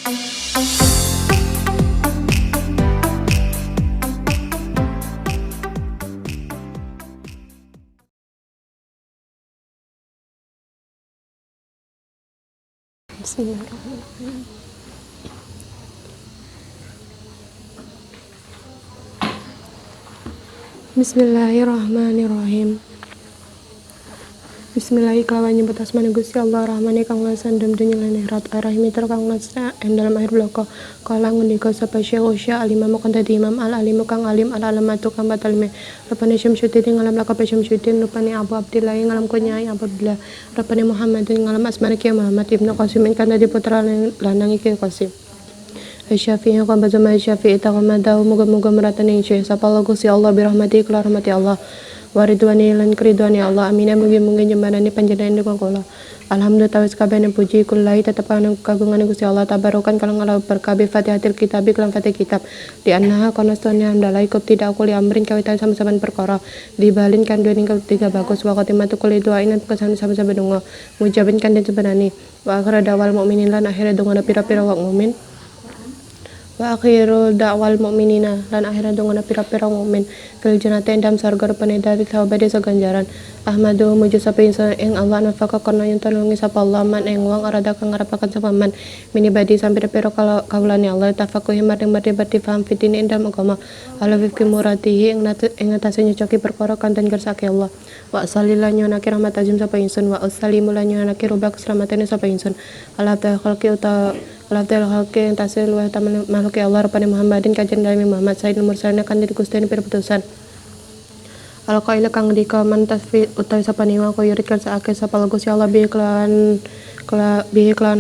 Bismillahirrahmanirrahim. Bismillahirrahmanirrahim. Bismillahi kelawan nyebut asmane Gusti Allah Rahmane kang lasan dem dunya lan akhirat arahim kang nasa dalam akhir bloko kala ngendika sapa Syekh alimamu kang dadi imam al alimu kang alim al alamatu kang batalme rupane Syamsuddin ngalam lakap Syamsuddin rupane Abu Abdillah ngalam kunyai Abu Abdillah rupane Muhammadin ngalam asmane Ki Muhammad ibnu Qasim kang dadi putra lanang Ki Qasim Syafi'i kang bazama Syafi'i tagamadahu muga-muga meratane Syekh sapa Gusti Allah birahmati kula rahmati Allah waridwani lan keridwani Allah amin mugi-mugi nyembarani panjenengan dengan kula alhamdulillah tawis kabehane puji kullai tetepan kagungan Gusti Allah tabarokan kalang ala berkabeh Fatihatil kitab iklan Fatih kitab di annaha konostonya andalai kop tidak kuli amrin kawitan sama-sama perkara dibalin kan dua ning tiga bagus wa khotimatu kulli doain kesan sama-sama donga mujabin kan den sebenani wa akhir dawal mukminin lan akhir donga pira-pira wak mukmin wa akhiru da'wal mu'minina lan akhirnya dongana pira-pira mukmin fil jannati endam sarga rupane dari thawabade saganjaran ahmadu muju sapa insan ing Allah nafaka kono yen tulungi sapa Allah man ing wong arada kang ngarapaken sapa man mini badi sampai pira kaulane Allah tafakuhi maring berarti paham fitine endam agama ala fi muratihi ing atase nyocoki perkara kanten kersake Allah wa sallallahu nyonake rahmat azim sapa insun wa usalimu lan nyonake rubah keselamatan sapa insun ala ta khalqi uta Lafdal halki yang tasir luah taman makhluk ya Allah rupanya Muhammadin kajian dari Muhammad Sayyid Mursalina kan dari Gustian perputusan Al-Qaila kang dika mantasfi utawi sapani wa ko yurid kan saake sapa Gusti Allah bi klan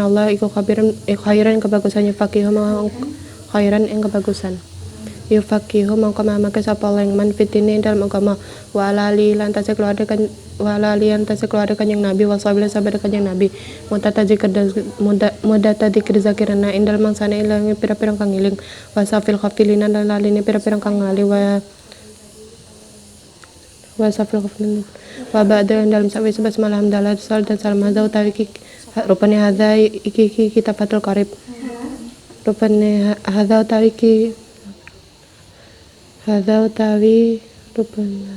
Allah iku khairan kebagusannya faqihu khairan ing kebagusan yufaqihu mongko mamake sapa lang man fitine dalam agama walali lan tasih keluarga kan walalian tasih keluarga kanjeng Nabi wasabil sabda kanjeng Nabi muda dzikir zakirana indal mangsana ilang pira-pira kang iling wasafil khafilina dan laline pira-pira kang ngali wasafil khafilina wa ba'da dalam sawi sebas malam dalat sal dan salam hadza utawi rupane hadza iki kitabatul qarib rupane hadza utawi hadza utawi rupane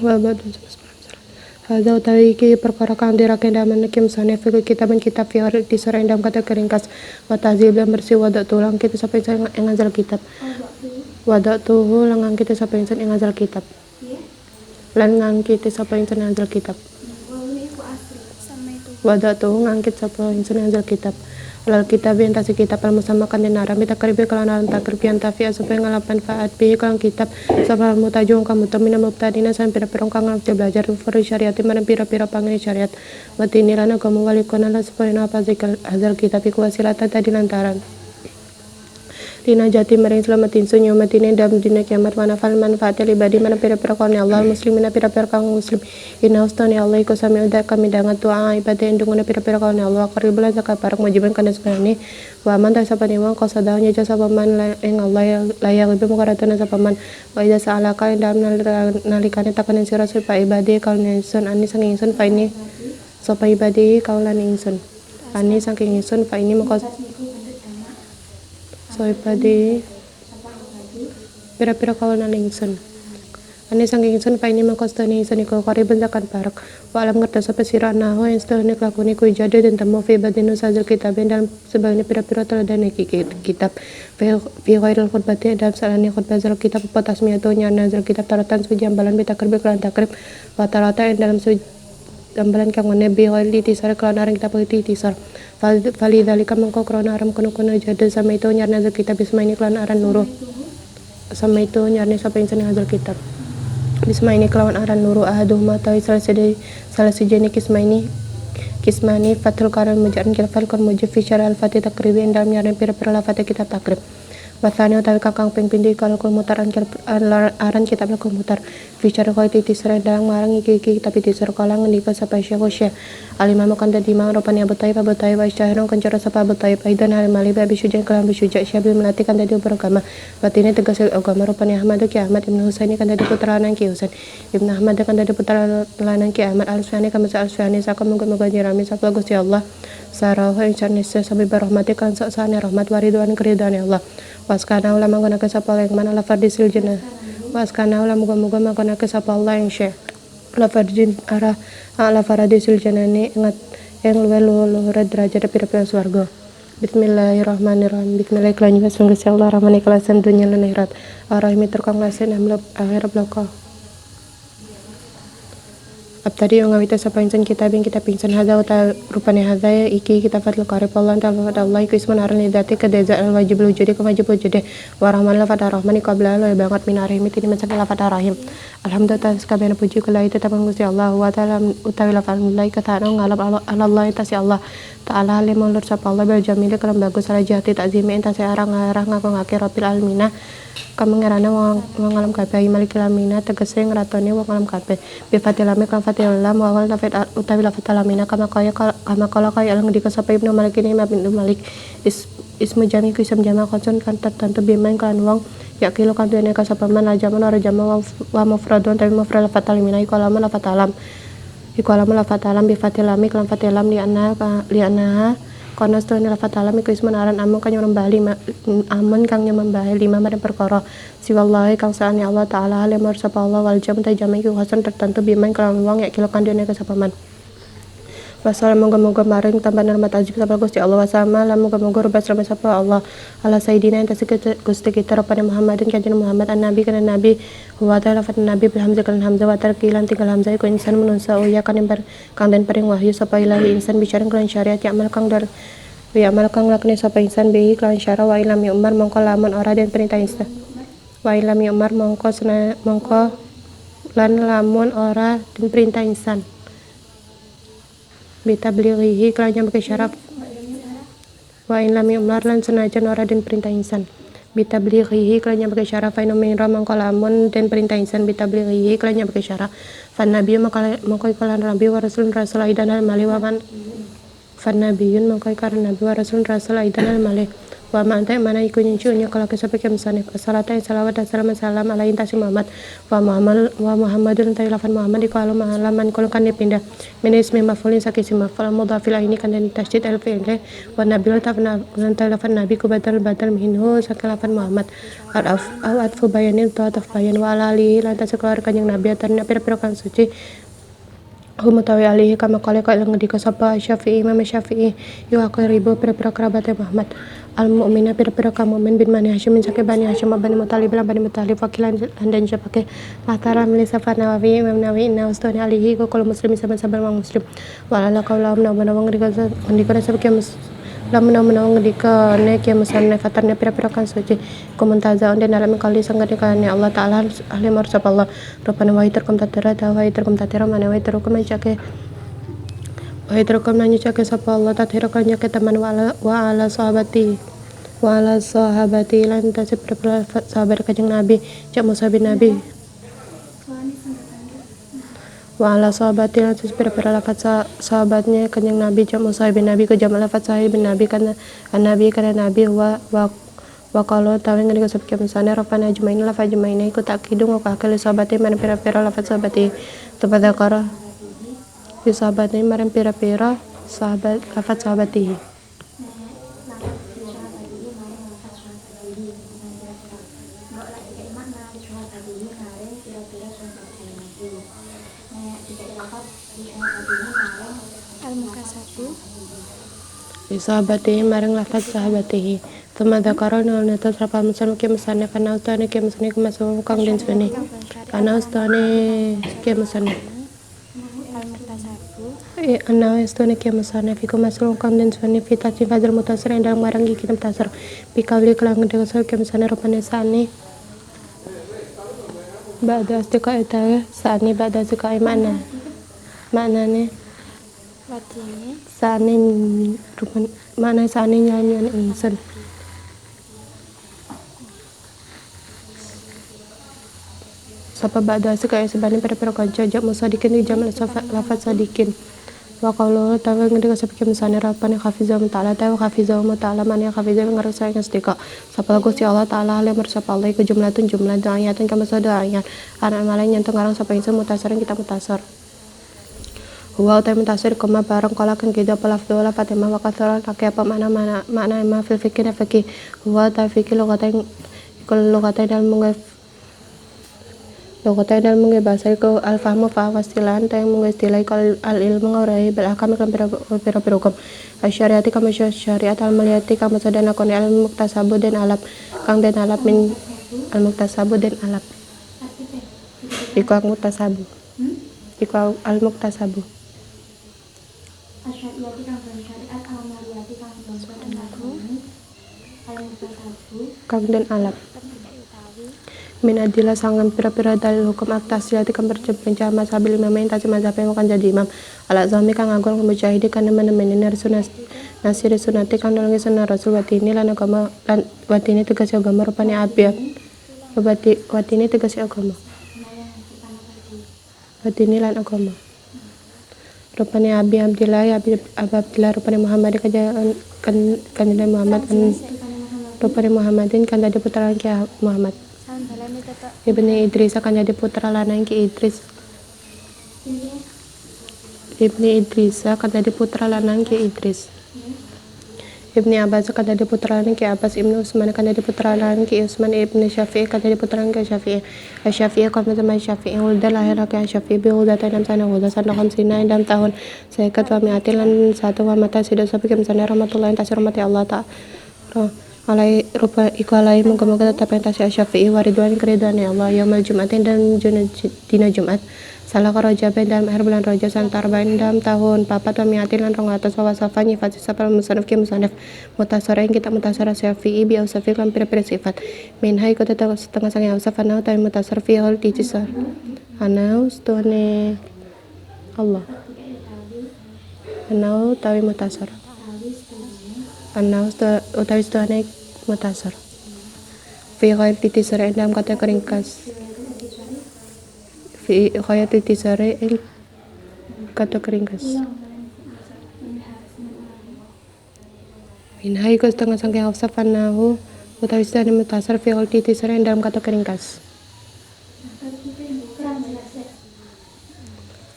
wabad hadza utawi iki perkara kang dirake daman kim sane fikih kitab fiar disara endam kata keringkas wa tazil dan bersih wadak tulang kita sampai ing ngazal kitab wadak tuhu langang kita sampai ing ngazal kitab lan ngangkit sampai ing ngazal kitab wadak tuhu ngangkit sampai ing ngazal kitab lal kitab yang tasih kitab al musamakan den aram takribi kalanan takribian tafi'a supaya ngalapan faat bi kalang kitab sabal mutajung kamu tamina mubtadina sampai pira-pira kang ngerti belajar furi syariat mana pira-pira pangene syariat watini lana kamu walikona la supaya apa zikal hazal kitab iku wasilatan tadi lantaran dina jati maring selamatin sunyo matine dalam dina kiamat manafal manfaat ibadi mana pira-pira kawan Allah muslimina pira-pira kang muslim inna ustani Allah iku sami udah kami dangan doa ibadah endungna pira-pira kawan Allah qaribulan zakat parak wajiban kana sekali wa man ta sapane wong qasadahnya jasa paman ing Allah layak lebih mukaratana sapaman wa idza sa'alaka dalam nalikane takanen sira sapa ibadi kawan insun ani saking insun fa ini sapa ibadi kaulan insun ani saking insun fa ini maka soy padi pira-pira kawanan ingsun ane saking ingsun pa ini mangkostani ingsun iku kariben zakat barak wa alam ngertos sapa sira nahu yang sedene kelakune ku jade dan temu fi badinu sajal kitab dalam sebagian pira-pira teladane kitab fi ghairil khutbati dalam salani khutbah zal kitab patasmiyatu nyana zal kitab taratan sujambalan bitakrib kelan takrib wa tarata dalam gambaran kang ngene bi wali tisar kelan areng kitab tisar Fali dalika mengko krona aram kono-kono jada sama itu nyarna zal kitab bisma ini kelan aran nuru sama itu nyarna sapa insan hazal kitab bisma ini kelawan aran nuru ahaduh matawi salah sejene kismani fatul karan mujaran kilfal kon mujafi syara al-fatih takribi dalam nyarna pira-pira lafate kitab takrib Wasani utawi kakang ping pindi kalau kumutaran aran kitab kumutar ficar kau titi serendang marang iki kitab titi serkalang ngendika sapa syekh alimamu kan dadi mang ropani Abu Thaib wa syahrong kencara sapa Abu Thaib aidan hal mali babi syujan kalam syuja syabil melati kan dadi beragama batine tegas agama ropani Ahmad Ki Ahmad Ibnu Husaini kan dadi putra lanang Ki Husain Ibnu Ahmad kan dadi putra lanang Ki Ahmad Al-Sufiani kan masa Al-Sufiani saka muga-muga nyirami sapa Gusti Allah sarahu insan nisa sabi barahmati kan sa'sani rahmat waridwan keridhaan ya Allah waskana ulah manggunake sapa Allah yang mana la fardisil jannah waskana ulah muga-muga manggunake sapa Allah yang syekh la fardin arah ala faradisil jannah ingat yang luhur derajat pira-pira swarga. Bismillahirrahmanirrahim. Bismillahirrahmanirrahim. Sungguh Allah rahman ikhlasan dunia lan akhirat. Arahimi terkang lasen amlab akhirat bloko. Abtadi yang ngawita sapa insan kitab yang kita pingsan hadza uta rupane hadza iki kita fatul qarib Allah ta'ala Allah iku ismun aran lidati kadza al wajib wujudi ka wajib wujudi wa rahman la fata rahmani qabla la banget min arahimi tini masak la fata rahim alhamdulillah sakabehna puji kula itu tabang Gusti Allah wa ta'ala utawi la falai kata ngalap Allah tasi Allah ta'ala limulur sapa Allah bil jamil kalam bagus ala jati takzimi entase arang-arang ngaku-ngake rabbil alamina kamangerana wong alam kabeh malik lamina tegese ngratoni wong alam kabeh bi fatilami kan fatilam wa wal tafid utawi lafat lamina kama kaya alang dikasapa ibnu malik ini ibnu malik ismu jami ku ism jama konson kan tertentu biman kan wong yakilu kan duene kasapaman la jaman ora jama wa mufradun tapi mufrad lafat lamina iku alam lafat alam bi fatilami kan fatilam li anna kono stone lafat alam iku ismun aran amun kang nyembali amun kang nyembali lima maring perkara siwallahi kang saane Allah taala lemur sapa Allah wal jam ta jam iku hasan tertentu biman kelawan wong ya kilo kandene kesapaman Wassalamu moga-moga maring tambahan rahmat ajib sapa Gusti Allah wasama lamu moga-moga rubas rahmat sapa Allah ala sayidina enta Gusti kita pada Muhammadin kanjeng Muhammad an-nabi kana nabi wa ta'ala fat nabi bil hamzah kan hamzah wa tarkilan tinggal hamzah iku insan menungsa uya kan kang den paring wahyu sapa ilahi insan bicara kelan syariat ya amal kang lakne sapa insan bi kelan syara wa ilam ya umar mongko lamun ora den perintah insan wa ilam ya umar mongko lan lamun ora den perintah insan bitablighihi kelan nyampe syaraf wa in lam yumlar lan senajan ora den perintah insan bitablighihi kelan nyampe syaraf fa inna mangko lamun den perintah insan bitablighihi kelan nyampe syaraf fan nabiyyu mangko kalan nabi wa rasul aidan al mali wa man fan nabiyyun mangko kalan nabi wa rasul aidan al mali wa ma anta mana iku nyunya kala kesape kemsane salata salawat dan salam ala intasi Muhammad wa Muhammadun ta ilafan Muhammad iku alaman kul kan dipindah min ismi maf'ulin sakisi maf'ul mudhafil ini kan dan tasydid al fi'li wa nabil ta ilafan nabi ku badal minhu sakalafan Muhammad atfu bayanin ta bayan wa ali lan ta seklar kanjeng nabi atarna pira-pira kang suci Humutawi alihi kama kala ilang ngedika sapa Syafi'i Imam Syafi'i yu aqribu pira-pira kerabat Muhammad al mu'mina pira-pira kaum mukmin bin Bani Hasyim min sake Bani Hasyim Bani Muthalib lan Bani Muthalib wakilan dan japake latara milisafan Nawawi Imam Nawawi inna ustani alihi kul muslim saban-saban wong muslim walala kaulam nawang ngedika sabake lamun ngedika ne kiam sanne fatarne pira-pira kan suci komentar dan dalam kali sangadikane Allah taala ahli marsab Allah rupane wa terkum tatira mana wa terkum mencake sapa Allah tatira kan nyake teman wa ala sahabati lan tasib sahabat kanjeng Nabi cak Musa bin Nabi wa ala sahabati lan pira-pira lafaz sahabatnya kanjeng Nabi cak Musa bin Nabi ke jamak lafaz sahih bin Nabi kana nabi wa kalau tahu ngene kasab kemsane rafana ajmain lafaz ajmain iku takidung wa akal sahabati man pira-pira lafaz sahabati tafadzakara di sahabatnya man pira-pira sahabat lafaz sahabati sahabatihi marang lafaz sahabatihi tuma dzakara nuna tasrafa musan ke musane kana ustane ke musane kemasuk kang den sene kana ustane ke musane ana ustane ke musane fi kemasuk kang den sene fi tati fadzal mutasir dalam marang iki mutasir fi kauli kelang dewasa ke musane rupane sane ba'da astika eta sane ba'da astika maknane sane mana sane nyanyian insan sapa ba'da astika sebani pira-pira kanca jak musadikin di jamal lafaz sadikin wa qawlu tawa ngene kasep kemsane rapane hafizah ta'ala tawa hafizah ta'ala man ya hafizah ngarasa ngastika sapa Gusti Allah taala le mersapa Allah iku jumlah ayatun kama sada ayat ana malanya ngarang sapa insan mutasarin kita mutasar Huwa utai mutasir koma barang kola kan kita pelafdola fatimah wa kathara kaki apa makna ma fil fikir na fikir huwa utai fikir lokatai dalam mungkin bahasa itu al-fahmu fa'awasilan tay mungkin istilai kal al-ilmu ngaurai belakam kan pira-pira syariati kama syariat al-maliyati kama sadana koni al-muktasabu dan alap kang dan alap min al-muktasabu dan alap iku al-muktasabu iku al-muktasabu asyariati kang dan syariat al-maliyati kang dan sadana koni al-muktasabu kang dan alap min adila sangan pira-pira dalil hukum aktasiyati kan bercepenca mazhabil imamain taji mazhabnya makan jadi imam ala zami kang agol mujahidi kan nemen-nemen nasiri sunati kang nolongi sunnah rasul watini lan agama lan watini tegas agama rupane abiyat watini tegas agama watini lan agama rupane abi abdillah abdillah rupane muhammad kan Muhammad rupane muhammadin kan dari putra ki Muhammad Ibni Idris akan jadi putra lanang ki Idris. Ibni Idris akan jadi putra lanang ki Idris. Ibni Abbas akan jadi putra lanang ki Abbas. Ibnu Utsman akan jadi putra lanang ki Utsman. Ibni Syafi'i akan jadi putra lanang ki Syafi'i. Syafi'i akan sama Syafi'i. Ulda lahir ki Syafi'i bi ulda dalam sana ulda sana khamsina dalam tahun saya wa mi'atilan satu wa mata sido sabi kem sana rahmatullahi tasir rahmati Allah ta'ala. Alai rupa ikalai moga-moga tetap yang tasya Syafi'i waridwan keridhaan ya Allah yaumul Jumatin dan dina Jumat salah Rajab dalam akhir bulan Rajab santar bain dalam tahun papat wa mi'atin lan 200 wa wasafan nyifat sifat musannaf ki musannaf mutasara yang kita mutasara Syafi'i bi ausafi kan pira-pira sifat min hai kota setengah sange ausaf anau ta mutasar fi hal tijisa anau stone Allah anau tawi mutasar anau utawi stone mutasar fi ghair titisare dalam kata keringkas fi ghair titisare kata keringkas min hai ko setengah sangke hafsafanahu utawi stane mutasar fi ghair titisare dalam kata keringkas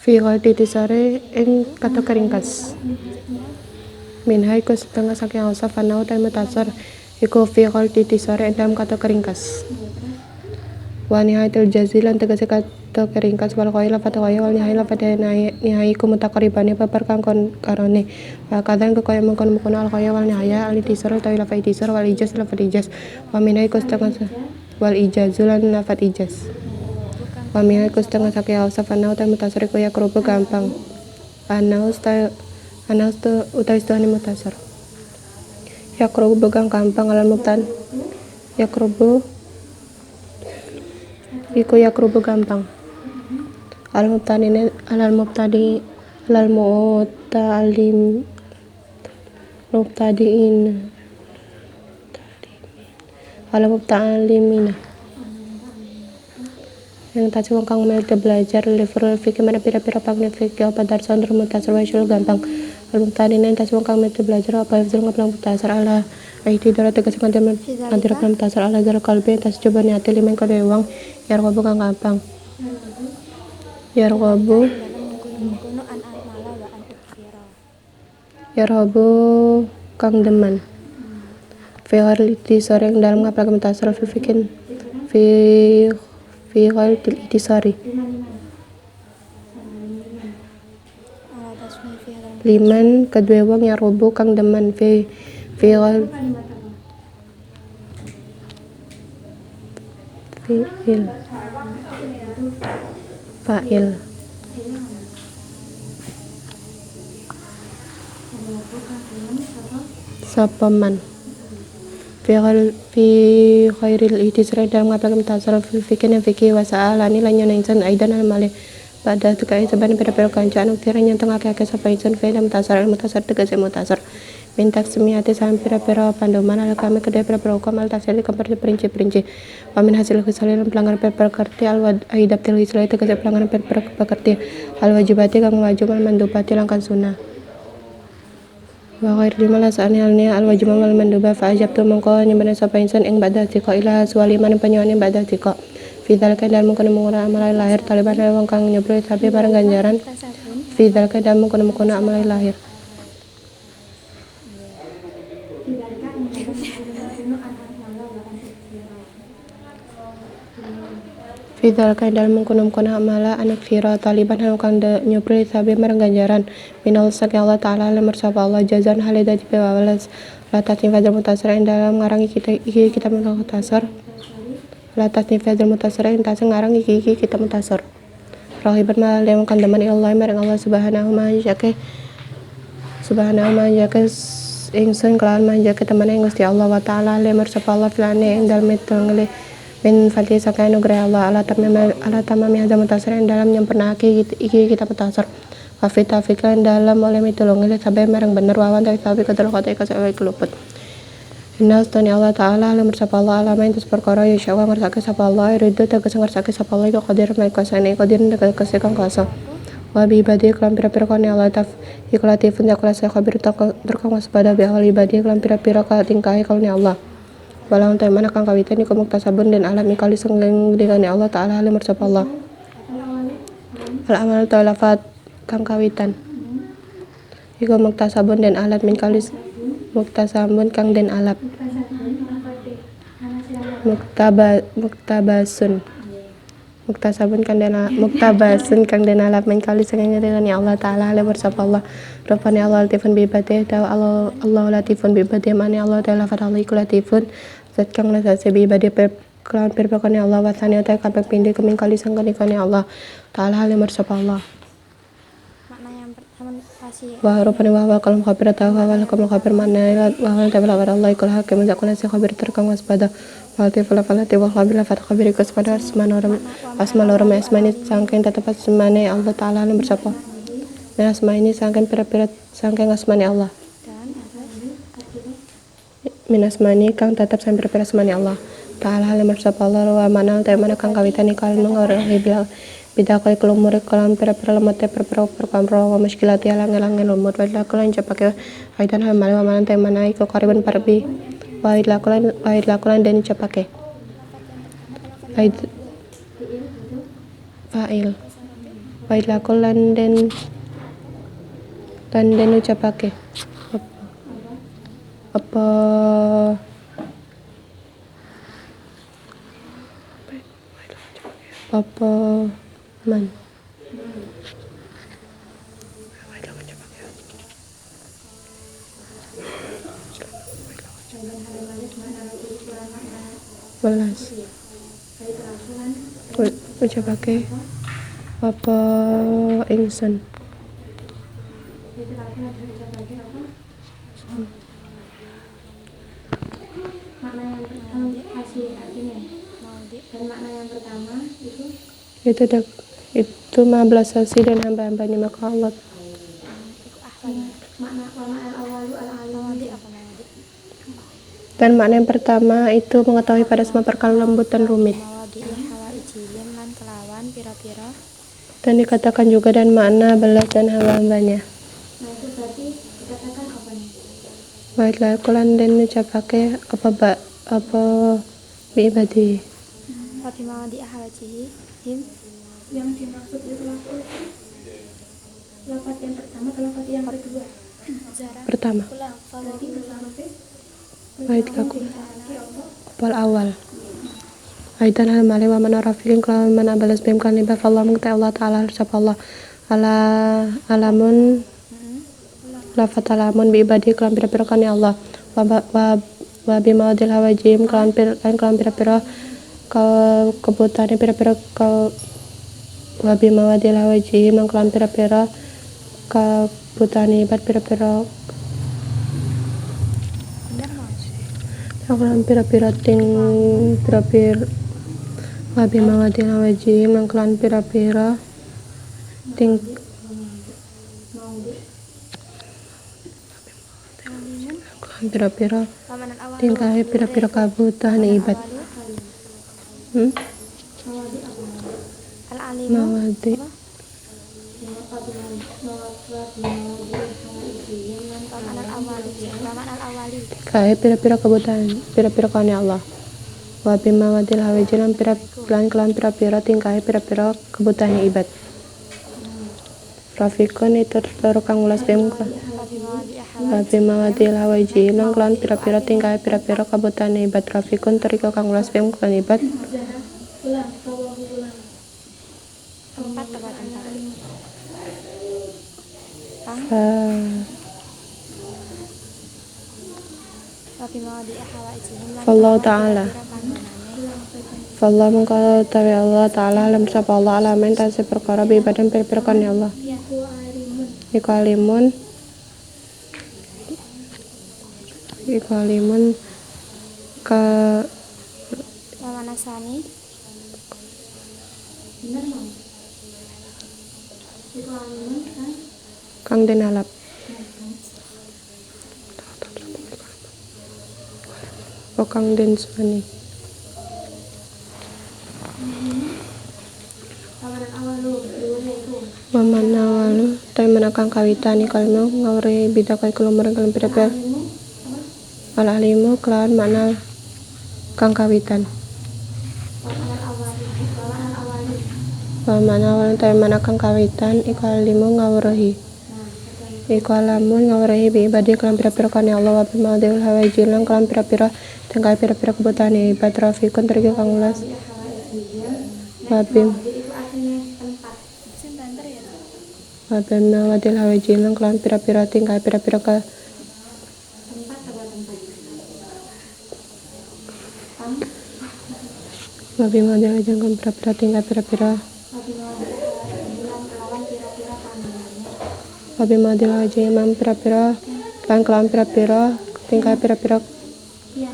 fi ghair titisare kata keringkas min hai ko setengah sangke hafsafanahu utawi mutasar iku fi qalti sore dalam kata keringkas wa nihayatul jazilan tegese kata keringkas wal qaila fatwa wal nihayla pada nihai ku mutakaribane babar kang kon karone wa kadang ku kaya mengkon al qaya wal nihaya al tisar ta ila fa tisar wal ijaz la fa ijaz wa minai ku setengah wal ijazulan lafat ijaz wa minai ku setengah sakya usafana ta mutasar ku ya kerubu gampang anaus tu utawi stone mutasar yakrobu begang gampang alal mubtan yakrobu iku yakrobu gampang al mubtadi alal mutalim mubtadiin alal mubtalimina yang tadi wong kang melu belajar level fikih mana pira-pira pagnet fikih apa darsan mutasar wa gampang al-mubtadina yang tasawang kang melu belajar apa yang ngaplang mutasar ala aiti dara tegas kan temen antara kan mutasar ala dara kalbe tas coba niate limen kode wang yar gobo kang gampang yar gobo kang deman fi'aliti sore yang dalam ngaplang mutasar fikin fi ghaltil itisari liman kedua wong ya robo kang deman fi fi'il fa'il sapaman fi khairil itisra dalam ngapalkan tasarruf fikih wasa'alani lan nyen insan aidan al-malih pada tukai seban pira-pira kancaan uktiran yang tengah kaya sapa insan fi dalam mutasar tegese mutasar mintak semiyati sam pira-pira pandoman ala kami kedai pira-pira hukum al tafsir perinci pamin hasil kesalahan pelanggaran perkerti al aidatil islam tegese pelanggaran perkerti al wajibati kang wajib al mandubati langkan sunnah wa ghair limala sa'ani halnya al wajib wal manduba fa ajabtu mongko nyembana sapa insan ing badha tika ila swaliman panyoane badha tika fidal kan dalam mungkin mengurang amal lahir taliban wong kang nyebro tapi bareng ganjaran Fidal ka dalam mengkono-mengkono amal lahir. Biarkan menggunakan anak-anak bahkan sekiranya. Fidal ka dalam mengkono-mengkono amal anak fira taliban hanukan de nyupri sabi marang ganjaran. Minal sak Allah Ta'ala lemar sapa Allah jazan halida di bawalas. Latat nifadil mutasar dalam ngarangi kita mutasar. Latat nifadil mutasar tasar ngarang iki kita mutasar. Rahiban malam kandaman Allah marang Allah subhanahu manjake ingsun kelawan manjake teman ing Gusti Allah wa taala lemar sapa Allah filane ing dalem tenggele min fadli sakai nugrah Allah ala tamami hada mutasar ing dalam nyempurnake iki kita mutasar wa fitafikan dalam oleh mitulungile sabai marang bener wawan tapi kedel kota kasawai keluput. Inna astani Allah Ta'ala alam bersapa Allah alama yang perkara ya syawa ngersake sapa Allah ridho tegas ngersake sapa Allah iku qadir mai kuasane qadir tegas kang kuasa wa bi ibadi kelam pira-pira kone Allah taf iklatifun yakula saya khabir terkang waspada bi ahli ibadi kelam pira-pira ka tingkahe kaune Allah walau ta mana kang kawitan iku muktasabun dan alam ikali sengleng dikane Allah Ta'ala alam bersapa Allah al amal talafat kang kawitan iku muktasabun dan alat min kalis muktasabun kang den alap muktabasun kang den alap min kali sanging rirani Allah Ta'ala ala bersapa Allah rupane Allah latifun bi ibadih Allah latifun bi ibadih mani Allah Ta'ala fadala iku latifun zat kang nasase bi ibadih kelawan perpakane Allah wasani utai kabeh pindih kemin kali sanging Allah Ta'ala ala bersapa Allah wa rupane wa kalam khabir tahu wa kalam khabir mana wa ta'ala Allah ikul hakim zakuna si khabir terkang waspada wa tifala falati wa khabir la fat khabir ikus pada asmanul asmani sangking tetep asmane Allah Ta'ala yang bersapa dan asmani sangking pira-pira sangking asmani Allah min asmani kang tetep sangking pira-pira asmani Allah Ta'ala yang bersapa Allah wa mana ta'ala kang kawitan ikal mengaruhi bilang bidakal kelumur kalam pira-pira lemot pira-pira perkamro wa muskilati alang-alangan lumut wa lakulan capake aidan hamal wa manante manai ko kariban parbi wa lakulan dan capake aid fa'il wa lakulan dan ucapake apa man belas ucapake apa ingsun makna yang pertama kasih artinya dan makna yang pertama itu 15 saksi dan hamba-hambanya maka Allah dan makna yang pertama itu mengetahui pada semua perkara lembut dan rumit dan dikatakan juga dan makna belas dan hamba-hambanya baiklah kulan dan ucapake apa bi ibadi yang dimaksud itu lafaz yang pertama atau lafaz yang kedua? Pertama. Berarti pertama Bait laku awal. Aidan hal male wa man rafiqin kalawan man abalas bim kan liba Allah mengta Allah Ta'ala sapa Allah alamun lafaz alamun bi ibadi kalam pira-pira kan Allah wa bi mawadil hawajim kalam pira-pira kebutane pira-pira wabi mawadil hawaji mangkelan pira-pira kabutani bat pira-pira mangkelan pira-pira ting pira-pira wabi mawadil hawaji mangkelan pira-pira ting pira-pira tingkahe pira-pira kabutani ibat mawadi kae pira-pira kebutuhan pira-pira kane Allah wa bima wadil hawajilan pira-pira tingkahe pira-pira kebutuhan ibad Rafikun itu kang ulas bem Babi mawadil hawaji ilang kelan pira-pira tingkai pira-pira kabutan ibat Rafikun teriko kang ulas bem kelan ibat ulang tawahu ulang Tempat tempat Tapi mau di hawaijihim Fallahu ta'ala Fallah mengkala tawi Allah ta'ala alam sapa Allah alamin tasih perkara bi badan pir-pirkan ya Allah huwa alimun Iku alimun ka Wamanasani bener mau itu alimun kan kang den alap o kang den suani awalan awal lu dulunya itu Wamana walu tay manakang kawitani kalmo ngawre bidakai kelumur kalem pira-pira alimu apa al alimu kelan makna kang kawitan awalan awali Wamana walu tay manakang kawitan iku alimu ngawrehi iku alamun ngawrehi bi ibadi kelan pira-pira kane Allah wa bimadil hawaji lang kelan pira-pira tingkai pira-pira kebutane ibad Rafikun tergi kang ulas wabim jadi itu artinya tempat Sim banter ya wabim mawadil hawaji lang kelan pira-pira tingkai pira-pira ka tempat apa tempat wabim mawadil hawaji lang pira-pira tingkai pira-pira tapi mau bilang kelawan kira-kira pandangannya wabim mawadil hawaji imam pira-pira lan kelan pira-pira tingkai pira-pira iya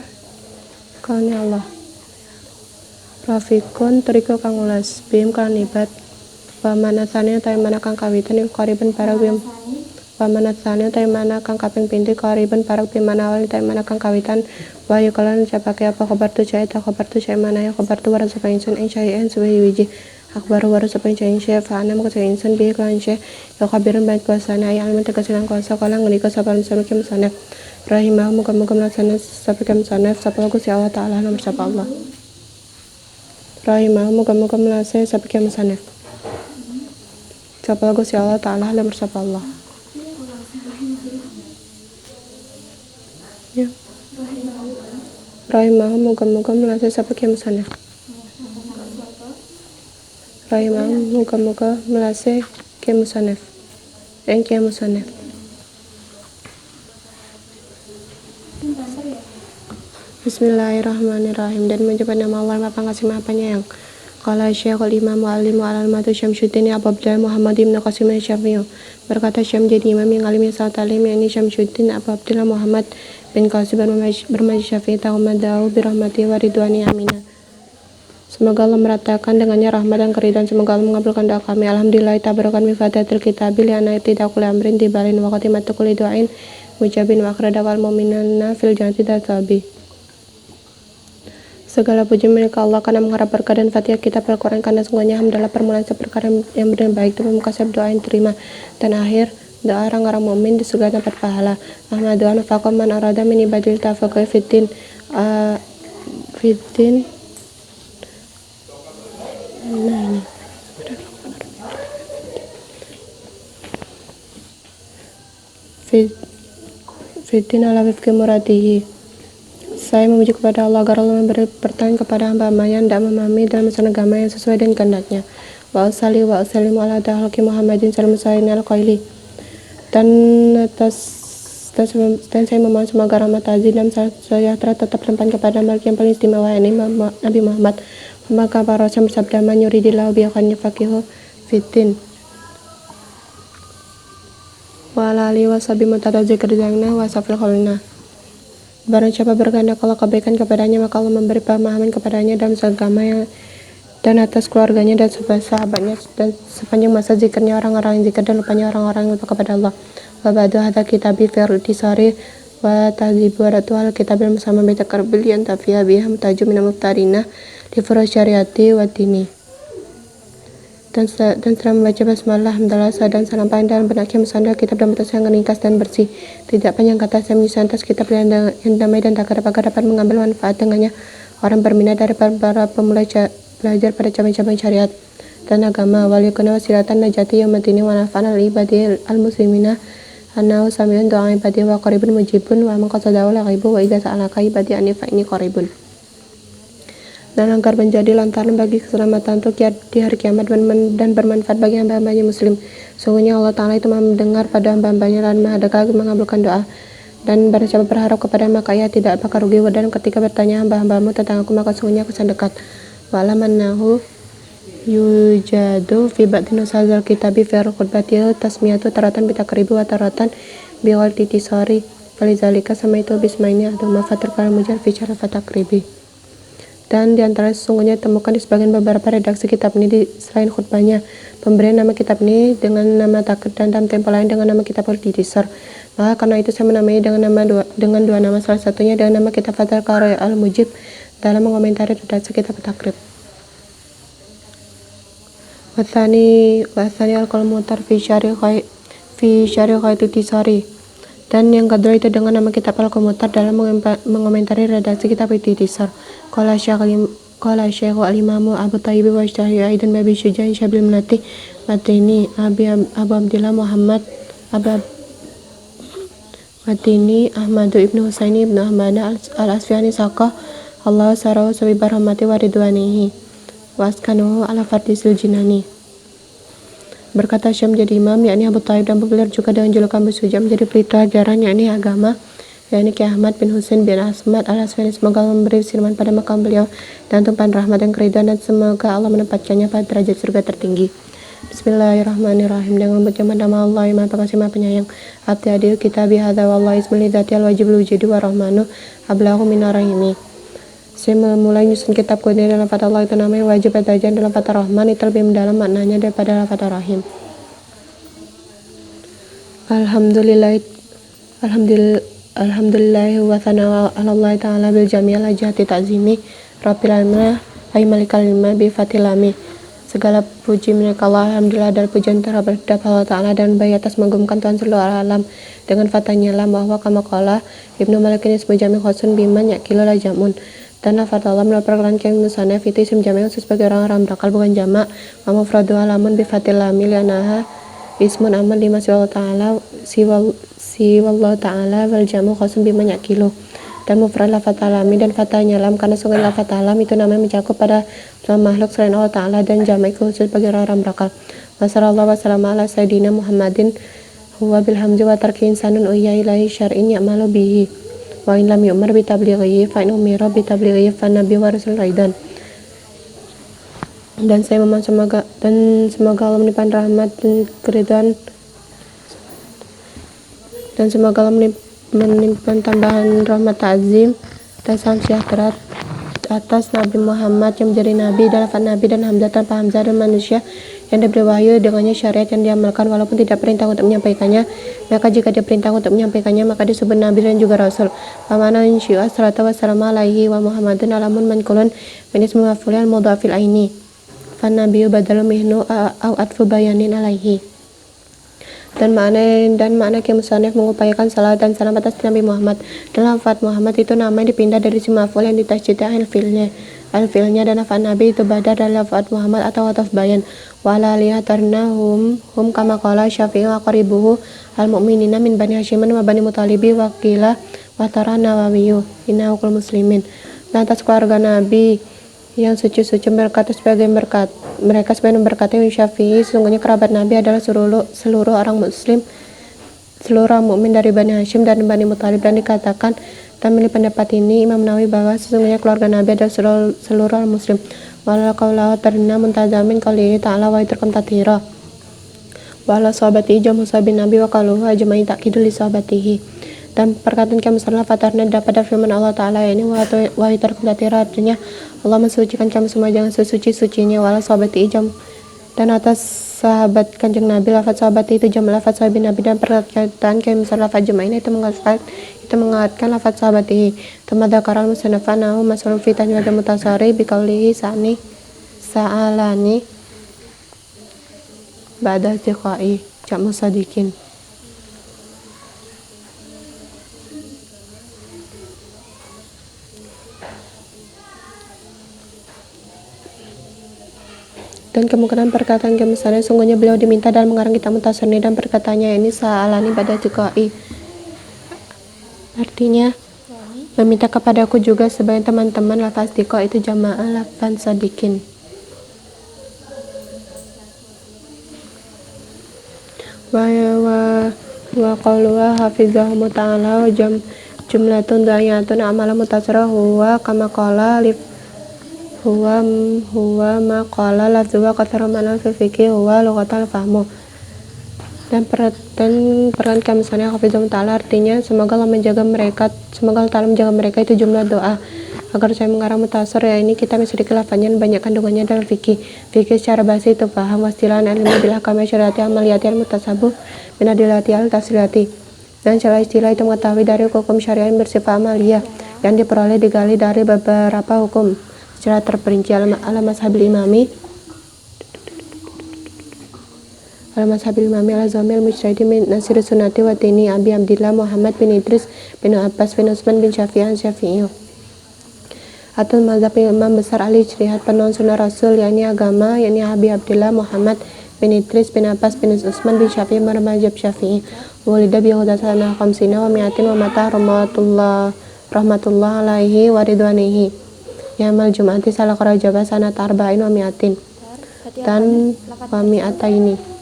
kane Allah Rafikun teriko kang ulas bim kan ibat pamanasane tay mana kang kawitan iku kariben parag bim sani pamanasane tay mana kang kaping pintu kariben parag bim mana awal tay mana kang kawitan wayu kalan capake apa kabar tu cai ta kabar tu cai mana ya kabar tu waras apa insun ing cai en sebagai wiji akbar waras apa cai insun fa anam ka cai insun bi kan cai ya kabiran baik kuasana ya alman tegasilan kuasa kala ngeni ka sabar misalnya kim sana rahimah muga-muga melaksana sampai kim sana sapa Gusti Allah taala nomor sapa Allah Rahimah moga-moga melasai sampai kiamat sana. Sapa Gusti Allah taala nomor sapa Allah. Ya. Rahimah moga-moga melasai sampai kiamat sana. Rahimah moga-moga melasai kiamat sana. Yang kiamat sana. Bismillahirrahmanirrahim dan menjawab nama Allah Maha Pengasih Maha Penyayang. Qala Syekhul Imam Muallim Al-Alamatu Syamsuddin Abu Abdullah Muhammad bin Qasim Syafi'i berkata Syam jadi imam yang alim yang sangat alim yakni Syamsuddin Abu Abdullah Muhammad bin Qasim bermajlis Syafi'i ta'amadahu birahmati wa ridwani amina. Semoga Allah meratakan dengannya rahmat dan keridhaan. Semoga Allah mengabulkan doa kami. Alhamdulillah tabarakan bi fatihatil kitabil ya naiti dakul amrin tibalin wa khatimatul kulli du'ain mujabin wa akhradawal mu'minina fil jannati tasabi. Segala puji milik Allah karena mengharap berkah dan fatihah kitab Al-Quran karena sungguhnya hamdalah permulaan seperkara yang benar baik dan mengkasih doa yang terima dan akhir doa orang-orang mukmin di segala tempat pahala. Ahmadu anfaqam man arada min ibadil tafaqih fiddin nah ini fiddin ala wifqi muradihi. Saya memuji kepada Allah agar Allah memberi pertanyaan kepada hamba-hamba yang tidak memahami dalam masalah agama yang sesuai dengan kehendaknya. Wa usalli wa usallimu ala halqi Muhammadin sallallahu alaihi wasallam dan saya memohon semoga rahmat aziz dan sejahtera tetap limpahkan kepada makhluk yang paling istimewa ini Nabi Muhammad. Maka para rasul bersabda man yuridillahu bihi khairan yufaqihuhu fiddin. Wa ala alihi wa sahbihi mutadadzikirna wa safil khaulna. Barang siapa berkehendak Allah kebaikan kepadanya, maka Allah memberi pemahaman kepadanya dalam agama dan atas keluarganya dan sahabatnya dan sepanjang masa zikirnya orang-orang yang zikir dan lupanya orang-orang yang lupa kepada Allah. Wa ba'du hadza kitabi firtisari wa tahdzibu wa ratuhal kitabil bersama beta karbilian tafiya biha mutajum minal muftarina di furus syariati wa dini. Dan setelah membaca basmalah, hamdalah, dan salam pandang berakhir mesanda kitab dan batas yang ringkas dan bersih. Tidak panjang kata saya menyusun atas kitab yang damai dan tak agar dapat mengambil manfaat dengannya orang berminat dari para pemula belajar pada cabang-cabang syariat. dan agama wal yakuna wasilatan najati yaumatini wa nafa'an al ibadi al muslimina annahu sami'un du'a ibadi wa qaribun mujibun wa man qasadahu la ghaibu wa idza sa'alaka ibadi anni fa inni qaribun. Dan agar menjadi lantaran bagi keselamatan untuk di hari kiamat dan bermanfaat bagi hamba-hambanya muslim. Sungguhnya Allah Ta'ala itu mendengar pada hamba-hambanya dan maha dekat mengabulkan doa. Dan barang siapa berharap kepada maka ia tidak bakal rugi, dan ketika bertanya hamba-hambamu tentang aku maka sungguhnya aku sangat dekat. Wa'lam annahu yujadu fi ba'din nusazal kitabi fi khutbatil tasmiyatu taratan bitakribi wa taratan biwal titisari falizalika sama itu bismaini aduma fatir kal mujal fi syaraf fatakribi. Dan diantara sesungguhnya temukan di sebagian beberapa redaksi kitab ini selain khutbahnya pemberian nama kitab ini dengan nama takrib dan dalam tempo lain dengan nama kitab al-titisar. Maka karena itu saya menamai dengan dua nama, salah satunya dengan nama kitab Fathul Qari al-Mujib dalam mengomentari redaksi kitab takrib. Wasani al-Qalmutar fi syarih Titisari. Dan yang kedua itu dengan nama kitab al-Qalmutar dalam mengomentari redaksi kitab Titisar. Qala Syekh al-Imamu Abu Tayyib wa Syahih Aidan Babi Syujain Syabil Melati Matini Abu Abdillah Muhammad Matini Ahmadu Ibnu Husaini Ibnu Ahmad al-Asfihani Saqah Allah Sarau Sabi Barhamati wa Ridwanihi Waskanuhu ala Fardisil Jinani. Berkata Syam jadi imam yakni Abu Tayyib dan populer juga dengan julukan Abu Syuja menjadi pelita ajaran yakni agama yakni Ki Ahmad bin Husain bin Asmad al-Asfihani. Semoga Allah memberi firman pada makam beliau dan tumpahan rahmat dan keridhaan, dan semoga Allah menempatkannya pada derajat surga tertinggi. Bismillahirrahmanirrahim. Dengan menyebut nama Allah yang Maha Pengasih Maha Penyayang. Abdi kitab hadza wallahi ismul dzati al-wajib wujudi wa rahmanu ablahu minarahimi. Saya memulai nyusun kitab ini dalam lafaz Allah itu namanya wajib badajan dalam lafaz Rahman itu lebih mendalam maknanya daripada lafaz Rahim. Alhamdulillah wa thana'u 'ala Allah ta'ala bil jami'il ajati ta'zimi rabbil alamin ay malikal lima bi fatilami. Segala puji milik Allah, alhamdulillah, dan pujian terhadap Allah Ta'ala dan baik atas mengagumkan Tuhan seluruh alam dengan fatanya lam bahwa kama qala Ibnu Malik ini sebuah jami khosun biman yakilu la jamun. Dan lafaz Allah melaporkan yang musana fiti isim jami khusus bagi orang-orang berakal bukan jamak. Wa mufradu alamun bi fatil lam lianaha ismun amal lima siwallahu ta'ala wal jamu khosun biman yakilu. Dan mufrad lafaz alami dan fatanya lam karena sungguh lafaz alam itu namanya mencakup pada semua makhluk selain Allah Ta'ala dan jamak khusus bagi orang-orang berakal. Wassallallahu wasallam ala sayyidina Muhammadin huwa bilhamdi wa tarki insanun uya ilahi syar'in ya'malu bihi wa in lam yu'mar bi tablighihi fa in umira bi tablighihi fa nabi wa rasul raidan. Dan saya memohon semoga Allah menimpakan rahmat dan keridhaan, dan semoga Allah menimpakan tambahan rahmat ta'zim dan salam sejahtera atas Nabi Muhammad yang menjadi Nabi dan lafaz Nabi dan Hamzah tanpa Hamzah dan manusia yang diberi wahyu dengannya syariat yang diamalkan walaupun tidak perintah untuk menyampaikannya. Maka jika dia perintah untuk menyampaikannya maka disebut Nabi dan juga Rasul. Pamana insyi'a salatu wassalamu alaihi wa Muhammadun alamun mankulun min ismi maf'ulin mudhafil aini fan nabiyyu badalu mihnu au atfu bayanin alaihi. Dan makna yang musannif mengupayakan salat dan salam atas Nabi Muhammad. Dan lafaz Muhammad itu namanya dipindah dari isim maf'ul yang ditasydid al-fi'lnya dan lafaz Nabi itu badal dari lafaz Muhammad atau ataf bayan. Wa la lihatarnahum kama qala Syafi'i wa qaribuhu al-mu'minina min bani Hasyimin wa bani Muthalibi wa qila wa tara Nawawiyu innahu kul muslimin. Dan atas keluarga Nabi yang suci-suci berkata sebagai mereka sebagian berkata Syafi'i sesungguhnya kerabat Nabi adalah seluruh orang muslim, seluruh orang mukmin dari Bani Hashim dan Bani Muthalib. Dan dikatakan dan menilai pendapat ini Imam Nawawi bahwa sesungguhnya keluarga Nabi adalah seluruh orang muslim. Wala qaulahu tarna muntazamin qalihi ta'ala wa itarkam tathira wala sahabati jamu sahabin Nabi wa qaluhu ajma'i ta'kidul li sahabatihi. Dan perkataan kami salah fatarnya dapat dari firman Allah Ta'ala ini wa itarkam tathira artinya Allah mensucikan kami semua jangan sesuci-sucinya wala sahabati jam. Dan atas sahabat kanjeng Nabi lafaz sahabat itu jam lafaz sahabat Nabi. Dan perkataan kami salah lafaz jamaah itu menguatkan lafaz sahabat ini. Tamadakaral musannafanahu masalun fi tanwir mutasari bi qaulihi sa'alani ba'da tiqai jamu sadikin. Dan kemungkinan perkataan misalnya sungguhnya beliau diminta dalam mengarang kitab mutasar ini, dan perkataannya ini sa'alani pada jikai, artinya meminta kepadaku juga sebagai teman-teman. Lafaz diko itu jamaah lafaz sadikin. Wa qaluha hafizahum ta'ala wa jumlatun da'iyatun amala mutasarah huwa kama qala lif huwa ma qala lafzuwa qathara ma'na fi fikih huwa lughatal fahmu. Dan peran kami misalnya hafizahum ta'ala artinya semoga Allah Ta'ala menjaga mereka, itu jumlah doa agar saya mengarang mutasar ya ini kita sedikit lafaznya banyak kandungannya dalam fikih secara bahasa itu paham wastilan ilmu bilah kami syariati amaliyati al-mutasabuh binadilati al-tasilati, dan secara istilah itu mengetahui dari hukum syariah yang bersifat amaliyah yang diperoleh digali dari beberapa hukum secara terperinci ala mazhabil imami al-Azamil Mujtahidi min Nasir Sunnati wa Tini Abi Abdillah Muhammad bin Idris bin Abbas bin Utsman bin Syafi'i atau mazhab imam besar ahli ijtihad penuh sunnah Rasul yakni agama yakni Abi Abdillah Muhammad bin Idris bin Abbas bin Utsman bin Syafi'i mazhab Syafi'i walida bi hudasana khamsina wa mi'atin wa mata rahmatullah alaihi wa ridwanihi yamal jum'ati salah rajab sanat arba'in wa mi'atin dan wa mi'ataini.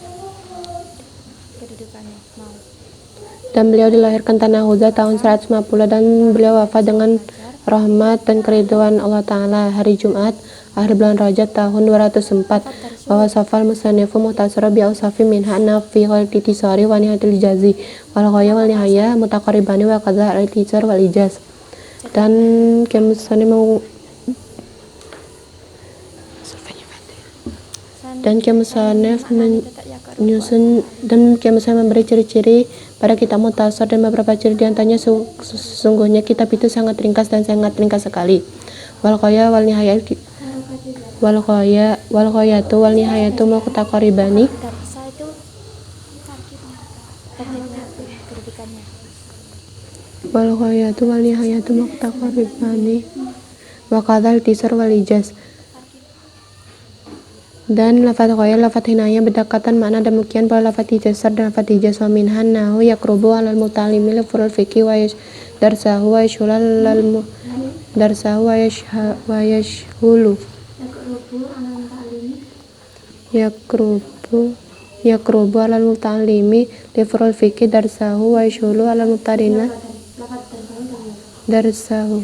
Dan beliau dilahirkan Tanah Huza tahun 150 dan beliau wafat dengan rahmat dan keridhaan Allah Ta'ala hari Jumat akhir bulan Rajab tahun 204. Bahwa safal musannifu muhtasara bi awsafi minha nafi wal titisari wa nihatil jazi wal ghaya wal nihaya mutaqarribani wa qadha al titisar wal ijaz. Dan kemusanif menyusun dan kemusanif memberi ciri-ciri pada kitab mutasar dan beberapa ciri diantaranya sesungguhnya kitab itu sangat ringkas sekali. Wal ghaya wal nihayatu wal nihayatu mutaqarribani wal ghayatu wal nihayatu mutaqarribani wa qadhal tisar wal ijaz. Dan lafaz ghaya lafaz hinaya berdekatan makna demikian pula lafaz ijazah dan lafaz ijaz wa minhan nahu yakrubu alal mutalimi li furul fiqhi wa darsahu wa yashulal darsahu wa yashhulu yakrubu alal mutalimi li furul fiqhi darsahu wa yashhulu alal mubtadina darsahu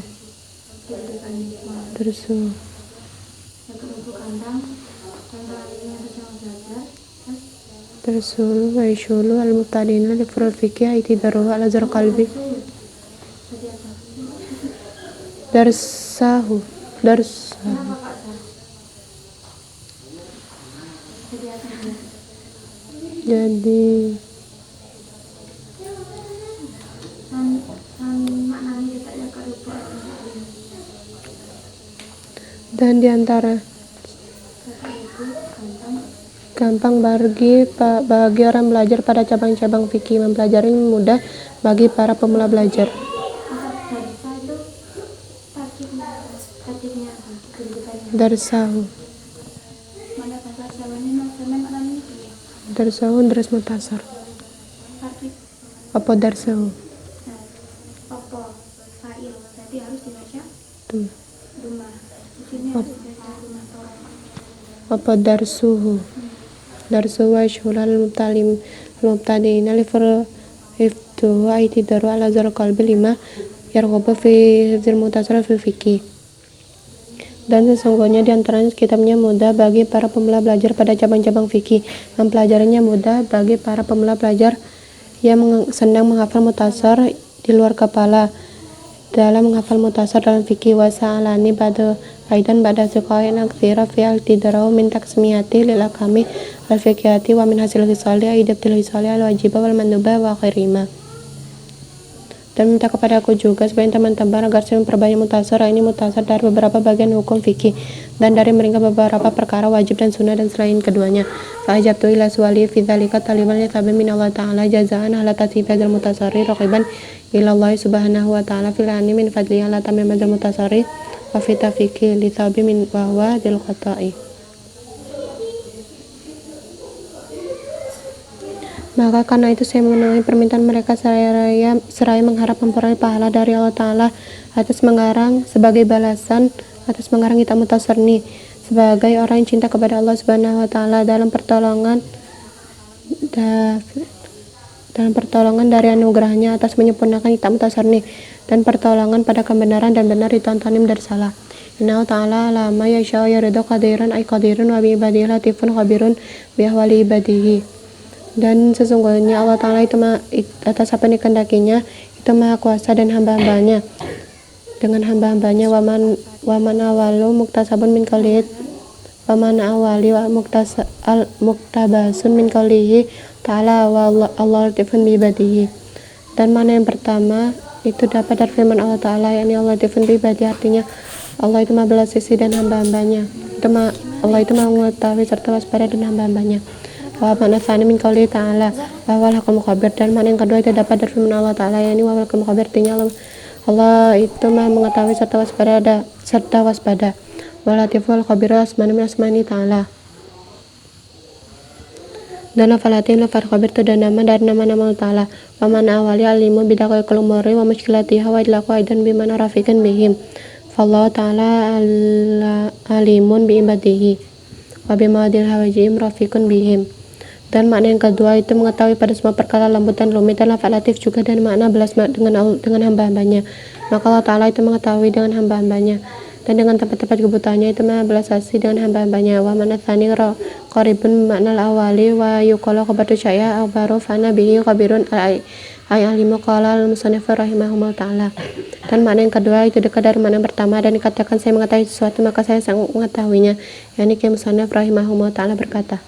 Tersul wa yashulu al-mutadina li furul fikih aiti daruhu ala zar qalbi darsahu jadi dan diantara gampang bagi orang belajar pada cabang-cabang fikih, mempelajari mudah bagi para pemula belajar. Darsahu daras mutasar. Apa darsahu? Apa darsuhu? Darsu wa yashulal mubtadi'ina li furiftu wa itidaru ala zar qalbi lima yarghabu fi hifzil mutasar fil fikih. Dan sesungguhnya diantaranya kitabnya mudah bagi para pemula belajar pada cabang-cabang fikih, mempelajarinya mudah bagi para pemula belajar yang sedang menghafal mutasar di luar kepala dalam menghafal mutasar dalam fikih. Wa sa'alani aidan ba'da siqain aktsira fi al-tidrahu min taksmiyati lil akami al-fiqhiyati wa min hasil hisali aidatil hisali al-wajibah wal mandubah wa khairima. Dan minta kepada aku juga sebagai teman-teman agar saya memperbanyak mutasar ini mutasar dari beberapa bagian hukum fikih dan dari meringkas beberapa perkara wajib dan sunnah dan selain keduanya. Fa'ajabtu ila suwali fi dzalika taliban li tabi min Allah ta'ala jazaan ala tasifadil mutasarri raqiban ila Allah subhanahu wa ta'ala fil ani min fadli ala tamimadil mutasarri wa fi tafiqi li tabi min wa huwa dil khata'i. Maka karena itu saya mengenai permintaan mereka seraya mengharap memperoleh pahala dari Allah Ta'ala atas mengarang sebagai balasan atas mengarang kitab Mukhtasar ini sebagai orang yang cinta kepada Allah Subhanahu wa Ta'ala dalam pertolongan dari anugerahnya atas menyempurnakan kitab Mukhtasar ini dan pertolongan pada kebenaran dan benar ditontonim dari salah. Inna ta'ala lama yasha'u yaridu qadiran ay qadirun wa bi ibadihi latifun khabirun bi ahwali ibadihi. Dan sesungguhnya Allah Ta'ala itu atas apa yang dikehendakinya itu maha kuasa dan hamba-hambanya dengan hamba-hambanya waman awalu muktasabun min qawlihi waman awali wa muktabasun min qawlihi ta'ala wa Allah latifun bi ibadihi. Dan mana yang pertama itu dapat dari firman Allah Ta'ala yakni Allah latifun bi ibadihi, artinya Allah itu maha belas sisi dan hamba-hambanya Allah itu maha mengetahui serta waspada dan hamba-hambanya. Wa makna tsani min qouli ta'ala wa wal haqqul mukhabir. Dan makna yang kedua itu dapat dari firman Allah Ta'ala yakni wa wal haqqul mukhabir, artinya Allah itu maha mengetahui serta waspada. Wa latiful khabir asmani min asmani ta'ala. Dan lafalatin lafal khabir itu dan nama dari nama-nama Allah Ta'ala. Wa mana awali alimu bidaqaiqil umuri wa mushkilatiha wa idlaqu aidan bimana rafiqan bihim. Fallahu Ta'ala alimun bi ibadihi wa bimadil hawajim rafiqun bihim. Dan makna yang kedua itu mengetahui pada semua perkara lembut dan rumit, dan lafal latif juga dan makna belas dengan hamba-hambanya. Maka Allah Ta'ala itu mengetahui dengan hamba-hambanya dan dengan tempat-tempat kebutuhannya itu maha belas kasih dengan hamba-hambanya. Wa makna tsani qaribun makna awali wa yuqalu khabatu syai'a akhbaru fana bihi khabirun ay alimu qala al-musannif rahimahullah ta'ala. Dan makna yang kedua itu dekat dari makna yang pertama dan dikatakan saya mengetahui sesuatu maka saya sangat mengetahuinya, yakni musannif rahimahullah ta'ala berkata.